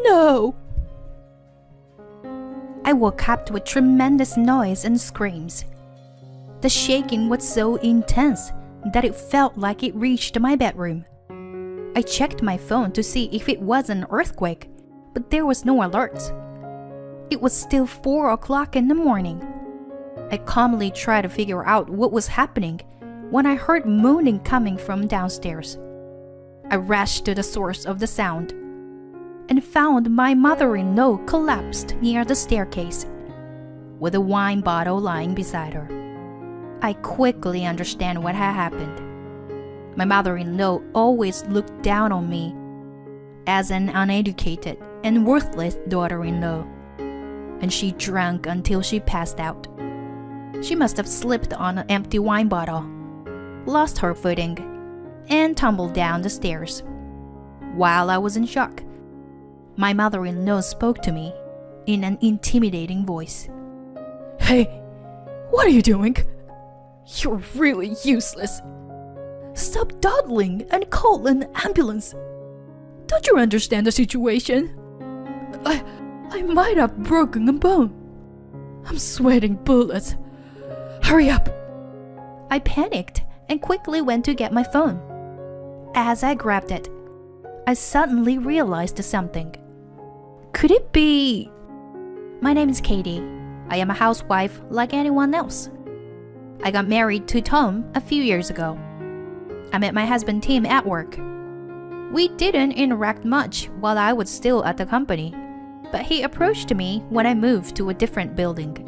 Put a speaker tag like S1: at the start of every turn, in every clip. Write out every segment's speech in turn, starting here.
S1: No! I woke up with tremendous noise and screams. The shaking was so intense that it felt like it reached my bedroom. I checked my phone to see if it was an earthquake, but there was no alerts. It was still 4 o'clock in the morning. I calmly tried to figure out what was happening when I heard moaning coming from downstairs. I rushed to the source of the sound and found my mother-in-law collapsed near the staircase, with a wine bottle lying beside her. I quickly understand what had happened. My mother-in-law always looked down on me as an uneducated and worthless daughter-in-law, and she drank until she passed out. She must have slipped on an empty wine bottle, lost her footing, and tumbled down the stairs. While I was in shock, my mother-in-law spoke to me in an intimidating voice.
S2: Hey, what are you doing? You're really useless. Stop dawdling and call an ambulance. Don't you understand the situation? I might have broken a bone. I'm sweating bullets. Hurry up.
S1: I panicked and quickly went to get my phone. As I grabbed it, I suddenly realized something. Could it be... My name is Katie. I am a housewife like anyone else. I got married to Tom a few years ago. I met my husband Tim at work. We didn't interact much while I was still at the company, but he approached me when I moved to a different building.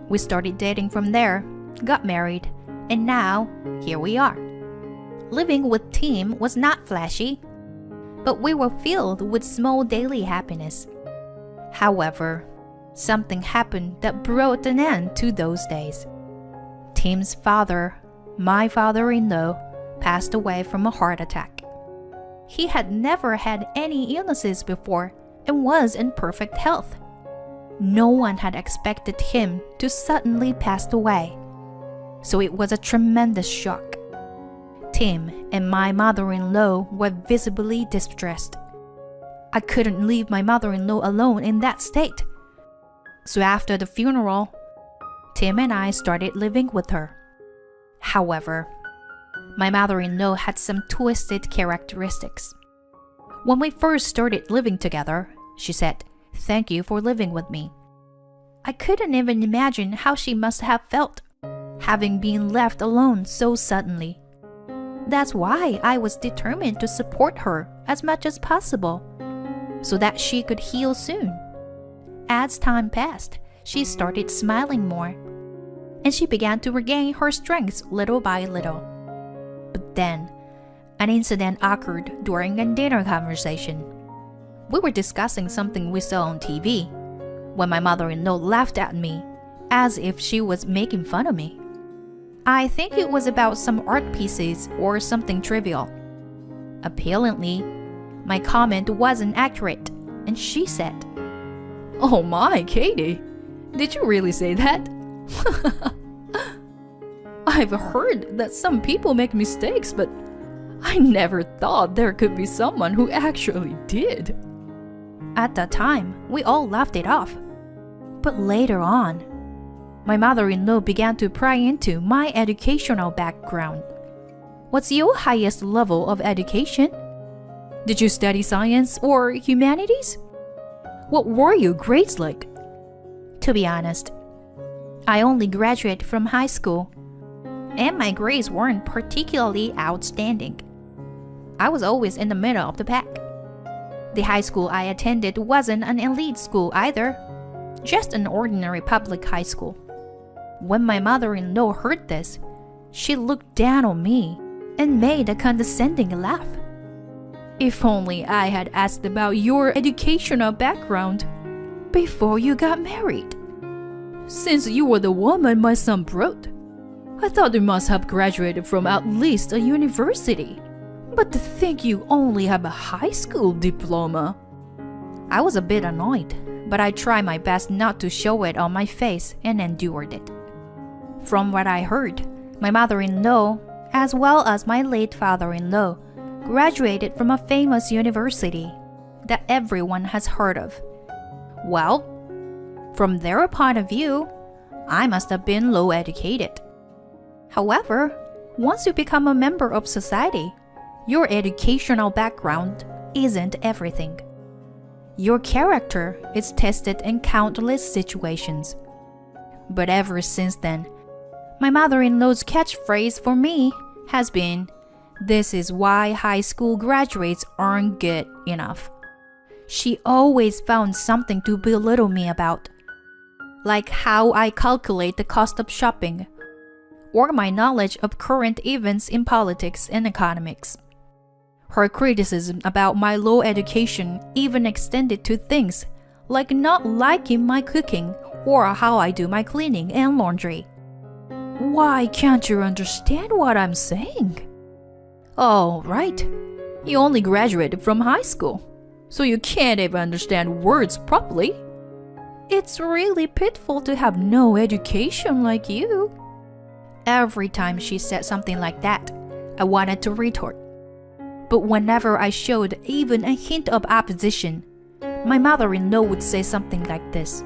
S1: We started dating from there, got married, and now here we are. Living with Tim was not flashy, but we were filled with small daily happiness. However, something happened that brought an end to those days. Tim's father, my father-in-law, passed away from a heart attack. He had never had any illnesses before and was in perfect health. No one had expected him to suddenly pass away, so it was a tremendous shock. Tim and my mother-in-law were visibly distressed. I couldn't leave my mother-in-law alone in that state. So after the funeral, Tim and I started living with her. However, my mother-in-law had some twisted characteristics. When we first started living together, she said, "Thank you for living with me." I couldn't even imagine how she must have felt, having been left alone so suddenly. That's why I was determined to support her as much as possible, so that she could heal soon. As time passed, she started smiling more, and she began to regain her strength little by little. But then, an incident occurred during a dinner conversation. We were discussing something we saw on TV, when my mother-in-law laughed at me, as if she was making fun of me. I think it was about some art pieces or something trivial. Apparently, my comment wasn't accurate, and she said,
S2: "Oh my, Katie, did you really say that?" I've heard that some people make mistakes, but I never thought there could be someone who actually did.
S1: At the time, we all laughed it off. But later on, my mother-in-law began to pry into my educational background. What's your highest level of education? Did you study science or humanities? What were your grades like? To be honest, I only graduated from high school, and my grades weren't particularly outstanding. I was always in the middle of the pack. The high school I attended wasn't an elite school either, just an ordinary public high school. When my mother-in-law heard this, she looked down on me and made a condescending laugh. If only I had asked about your educational background before you got married. Since you were the woman my son brought, I thought you must have graduated from at least a university. But to think you only have a high school diploma. I was a bit annoyed, but I tried my best not to show it on my face and endured it. From what I heard, my mother-in-law, as well as my late father-in-law, graduated from a famous university, that everyone has heard of. Well, from their point of view, I must have been low educated. However, once you become a member of society, your educational background isn't everything. Your character is tested in countless situations. But ever since then, my mother-in-law's catchphrase for me has been, "This is why high school graduates aren't good enough." She always found something to belittle me about, like how I calculate the cost of shopping, or my knowledge of current events in politics and economics. Her criticism about my low education even extended to things like not liking my cooking or how I do my cleaning and laundry. Why can't you understand what I'm saying? Oh, right. You only graduated from high school, so you can't even understand words properly. It's really pitiful to have no education like you. Every time she said something like that, I wanted to retort. But whenever I showed even a hint of opposition, my mother-in-law would say something like this.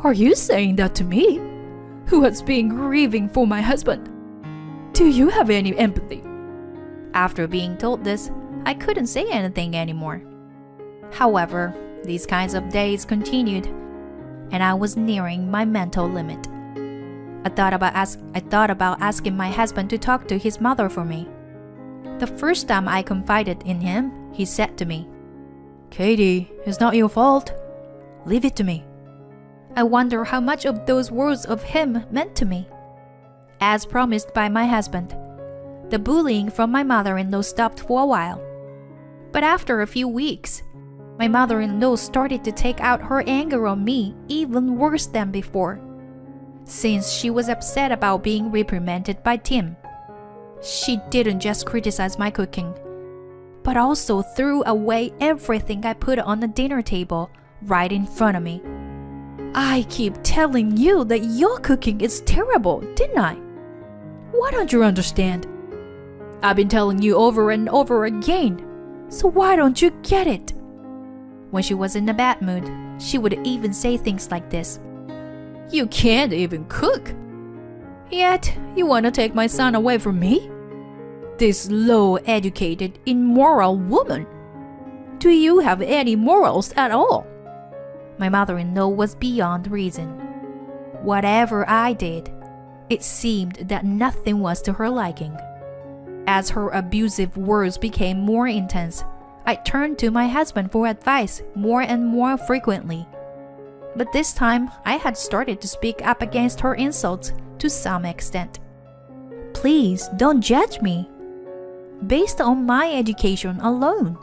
S2: Are you saying that to me, who has been grieving for my husband? Do you have any empathy?
S1: After being told this, I couldn't say anything anymore. However, these kinds of days continued, and I was nearing my mental limit. I thought about asking my husband to talk to his mother for me. The first time I confided in him, he said to me,
S2: "Katie, it's not your fault. Leave it to me."
S1: I wonder how much of those words of him meant to me. As promised by my husband, the bullying from my mother-in-law stopped for a while. But after a few weeks, my mother-in-law started to take out her anger on me even worse than before. Since she was upset about being reprimanded by Tim, she didn't just criticize my cooking, but also threw away everything I put on the dinner table right in front of me.
S2: I keep telling you that your cooking is terrible, didn't I? Why don't you understand? I've been telling you over and over again, so why don't you get it?
S1: When she was in a bad mood, she would even say things like this.
S2: You can't even cook. Yet, you want to take my son away from me? This low-educated, immoral woman. Do you have any morals at all?
S1: My mother-in-law was beyond reason. Whatever I did, it seemed that nothing was to her liking. As her abusive words became more intense, I turned to my husband for advice more and more frequently. But this time, I had started to speak up against her insults to some extent. Please don't judge me, based on my education alone.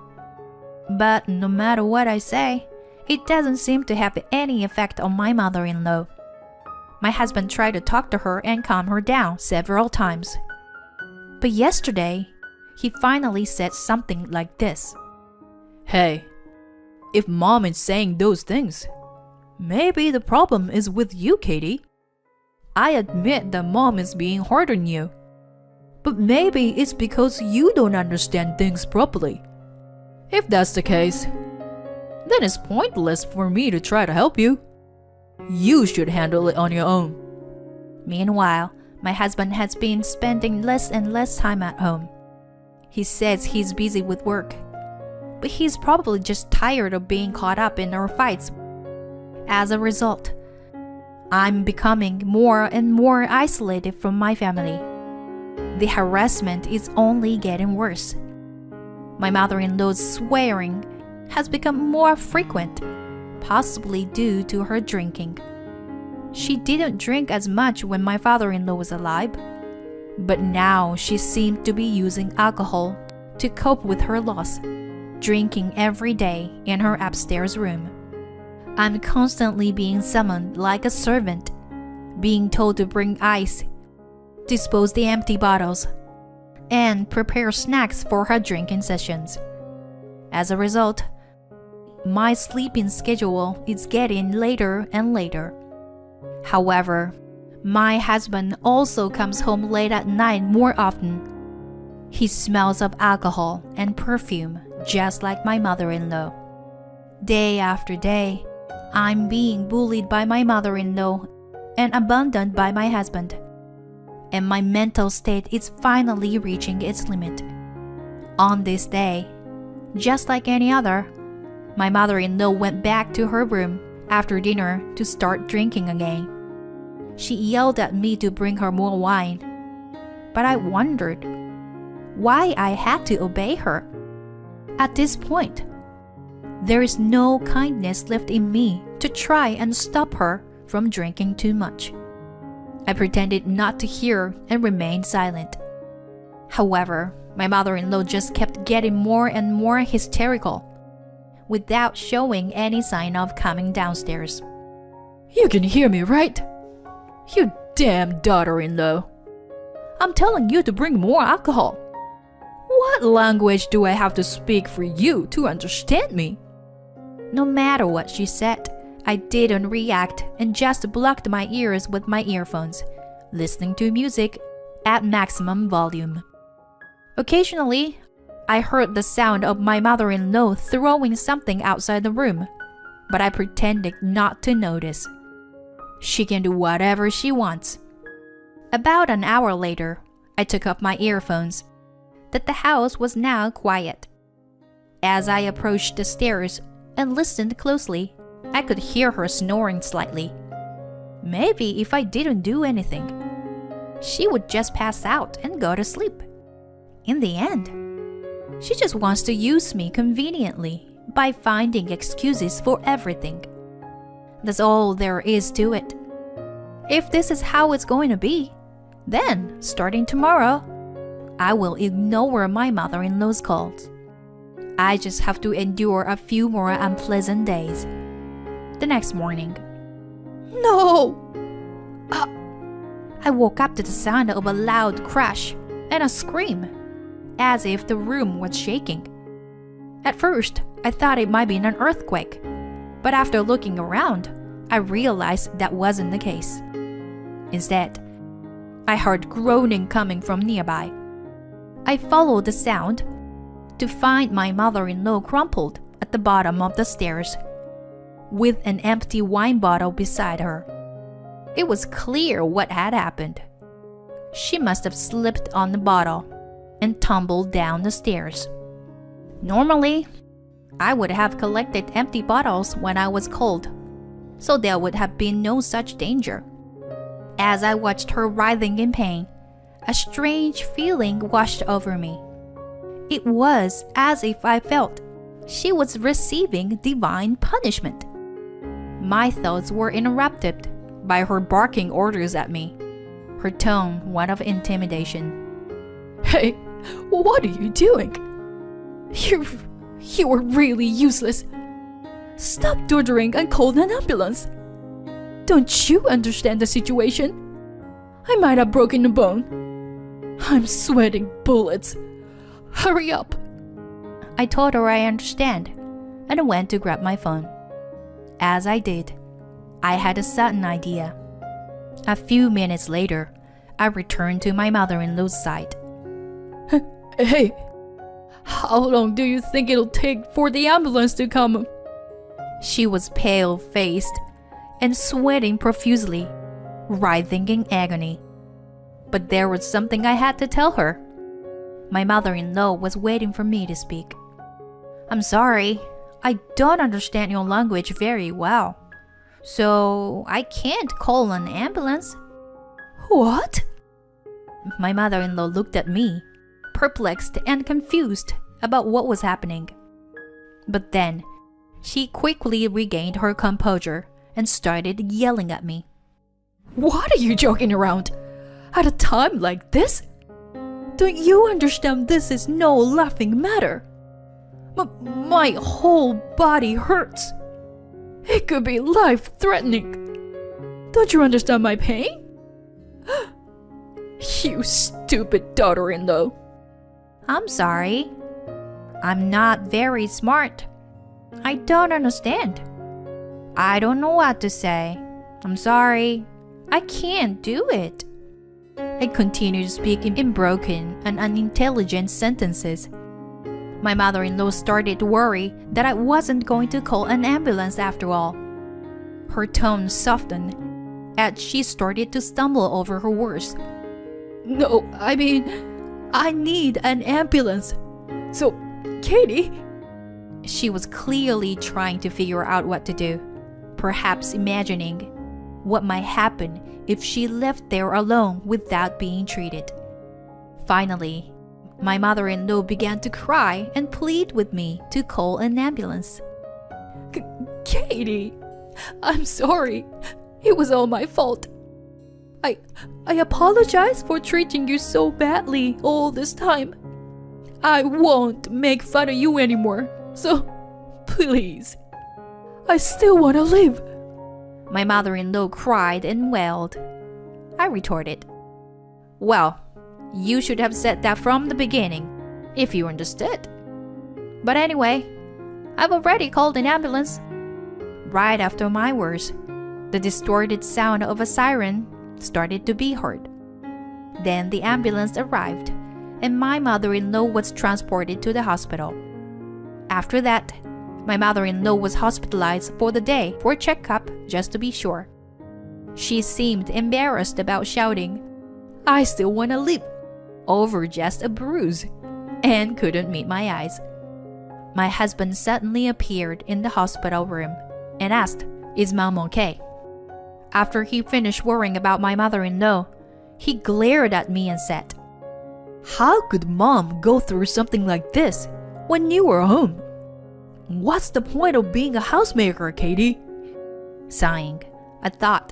S1: But no matter what I say, it doesn't seem to have any effect on my mother-in-law. My husband tried to talk to her and calm her down several times. But yesterday, he finally said something like this.
S2: Hey, if mom is saying those things, maybe the problem is with you, Katie. I admit that mom is being hard on you, but maybe it's because you don't understand things properly. If that's the case, then it's pointless for me to try to help you. You should handle it on your own.
S1: Meanwhile, my husband has been spending less and less time at home. He says he's busy with work, but he's probably just tired of being caught up in our fights. As a result, I'm becoming more and more isolated from my family. The harassment is only getting worse. My mother-in-law's swearing has become more frequent, possibly due to her drinking. She didn't drink as much when my father-in-law was alive, but now she seemed to be using alcohol to cope with her loss, drinking every day in her upstairs room. I'm constantly being summoned like a servant, being told to bring ice, dispose the empty bottles, and prepare snacks for her drinking sessions. As a result, my sleeping schedule is getting later and later. However, my husband also comes home late at night more often. He smells of alcohol and perfume just like my mother-in-law. Day after day, I'm being bullied by my mother-in-law and abandoned by my husband. And my mental state is finally reaching its limit. On this day, just like any other, my mother-in-law went back to her room after dinner to start drinking again. She yelled at me to bring her more wine, but I wondered why I had to obey her. At this point, there is no kindness left in me to try and stop her from drinking too much. I pretended not to hear and remained silent. However, my mother-in-law just kept getting more and more hysterical, without showing any sign of coming downstairs.
S2: You can hear me, right? You damn daughter-in-law. I'm telling you to bring more alcohol. What language do I have to speak for you to understand me?
S1: No matter what she said, I didn't react and just blocked my ears with my earphones, listening to music at maximum volume. Occasionally, I heard the sound of my mother-in-law throwing something outside the room, but I pretended not to notice. She can do whatever she wants. About an hour later, I took off my earphones. That the house was now quiet. As I approached the stairs and listened closely, I could hear her snoring slightly. Maybe if I didn't do anything, she would just pass out and go to sleep. In the end, she just wants to use me conveniently by finding excuses for everything. That's all there is to it. If this is how it's going to be, then, starting tomorrow, I will ignore my mother-in-law's calls. I just have to endure a few more unpleasant days. The next morning,
S2: No!
S1: I woke up to the sound of a loud crash and a scream, as if the room was shaking. At first, I thought it might be an earthquake, but after looking around, I realized that wasn't the case. Instead, I heard groaning coming from nearby. I followed the sound to find my mother-in-law crumpled at the bottom of the stairs, with an empty wine bottle beside her. It was clear what had happened. She must have slipped on the bottle and tumbled down the stairs. Normally, I would have collected empty bottles when I was cold, so there would have been no such danger. As I watched her writhing in pain, a strange feeling washed over me. It was as if I felt she was receiving divine punishment. My thoughts were interrupted by her barking orders at me, her tone one of intimidation.
S2: Hey, what are you doing? You are really useless. Stop doddering and call an ambulance. Don't you understand the situation? I might have broken a bone. I'm sweating bullets. Hurry up.
S1: I told her I understand and went to grab my phone. As I did, I had a sudden idea. A few minutes later, I returned to my mother-in-law's side.
S2: Hey, how long do you think it'll take for the ambulance to come?
S1: She was pale-faced and sweating profusely, writhing in agony. But there was something I had to tell her. My mother-in-law was waiting for me to speak. I'm sorry, I don't understand your language very well, so I can't call an ambulance.
S2: What?
S1: My mother-in-law looked at me, perplexed and confused about what was happening. But then, she quickly regained her composure and started yelling at me.
S2: What are you joking around? At a time like this? Don't you understand this is no laughing matter? My whole body hurts. It could be life-threatening. Don't you understand my pain? You stupid daughter-in-law.
S1: I'm sorry. I'm not very smart. I don't understand. I don't know what to say. I'm sorry. I can't do it. I continued to speak in broken and unintelligent sentences. My mother-in-law started to worry that I wasn't going to call an ambulance after all. Her tone softened as she started to stumble over her words.
S2: No, I mean, I need an ambulance. So, Katie...
S1: She was clearly trying to figure out what to do, perhaps imagining what might happen if she left there alone without being treated. Finally, my mother-in-law began to cry and plead with me to call an ambulance.
S2: Katie, I'm sorry. It was all my fault. I apologize for treating you so badly all this time. I won't make fun of you anymore. So, please. I still want to live.
S1: My mother-in-law cried and wailed. I retorted, "Well, you should have said that from the beginning, if you understood. But anyway, I've already called an ambulance." Right after my words, the distorted sound of a siren started to be heard. Then the ambulance arrived, and my mother-in-law was transported to the hospital. After that, my mother-in-law was hospitalized for the day for a checkup just to be sure. She seemed embarrassed about shouting, "I still want to live," over just a bruise, and couldn't meet my eyes. My husband suddenly appeared in the hospital room and asked, "Is Mom okay?" After he finished worrying about my mother-in-law, he glared at me and said,
S2: "How could Mom go through something like this when you were home? What's the point of being a housemaker, Katie?"
S1: Sighing, I thought,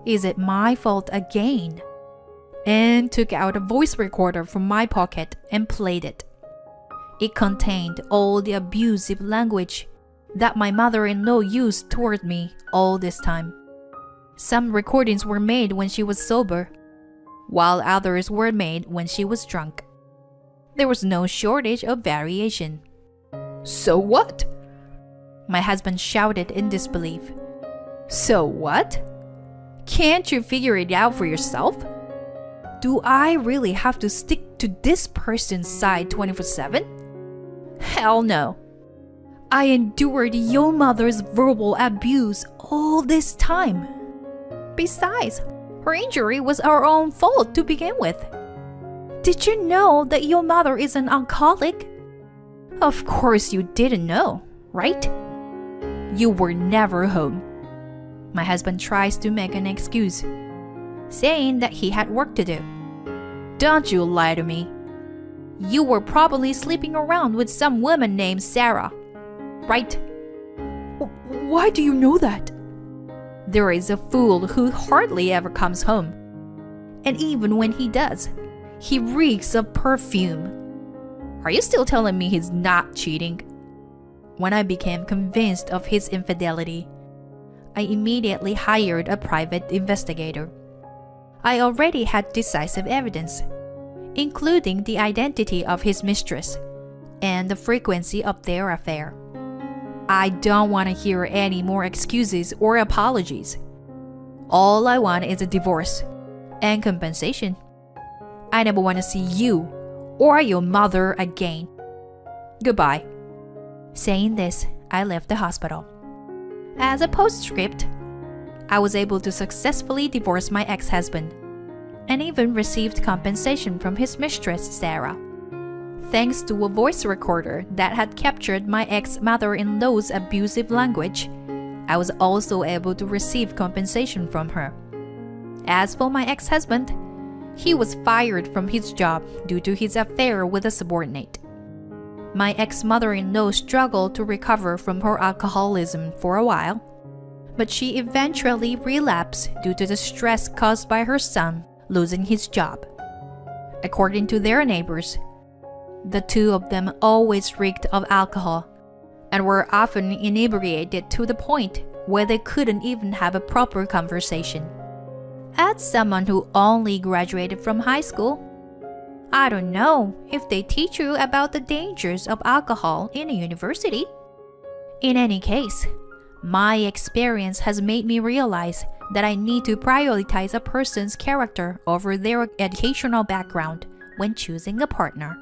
S1: is it my fault again? And took out a voice recorder from my pocket and played it. It contained all the abusive language that my mother-in-law used toward me all this time. Some recordings were made when she was sober, while others were made when she was drunk. There was no shortage of variation.
S2: "So what?"
S1: My husband shouted in disbelief.
S2: "So what?
S1: Can't you figure it out for yourself? Do I really have to stick to this person's side 24/7? Hell no. I endured your mother's verbal abuse all this time. Besides, her injury was our own fault to begin with. Did you know that your mother is an alcoholic? Of course you didn't know, right? You were never home." My husband tries to make an excuse, saying that he had work to do. "Don't you lie to me. You were probably sleeping around with some woman named Sarah, right?"
S2: "Why do you know that?"
S1: "There is a fool who hardly ever comes home. And even when he does, he reeks of perfume. Are you still telling me he's not cheating?" When I became convinced of his infidelity, I immediately hired a private investigator. I already had decisive evidence, including the identity of his mistress and the frequency of their affair. I don't want to hear any more excuses or apologies. All I want is a divorce and compensation. I never want to see you or your mother again. Goodbye." Saying this, I left the hospital. As a postscript, I was able to successfully divorce my ex-husband and even received compensation from his mistress, Sarah. Thanks to a voice recorder that had captured my ex-mother-in-law's abusive language, I was also able to receive compensation from her. As for my ex-husband, he was fired from his job due to his affair with a subordinate. My ex-mother-in-law struggled to recover from her alcoholism for a while, but she eventually relapsed due to the stress caused by her son losing his job. According to their neighbors, the two of them always reeked of alcohol and were often inebriated to the point where they couldn't even have a proper conversation. As someone who only graduated from high school, I don't know if they teach you about the dangers of alcohol in a university. In any case, my experience has made me realize that I need to prioritize a person's character over their educational background when choosing a partner.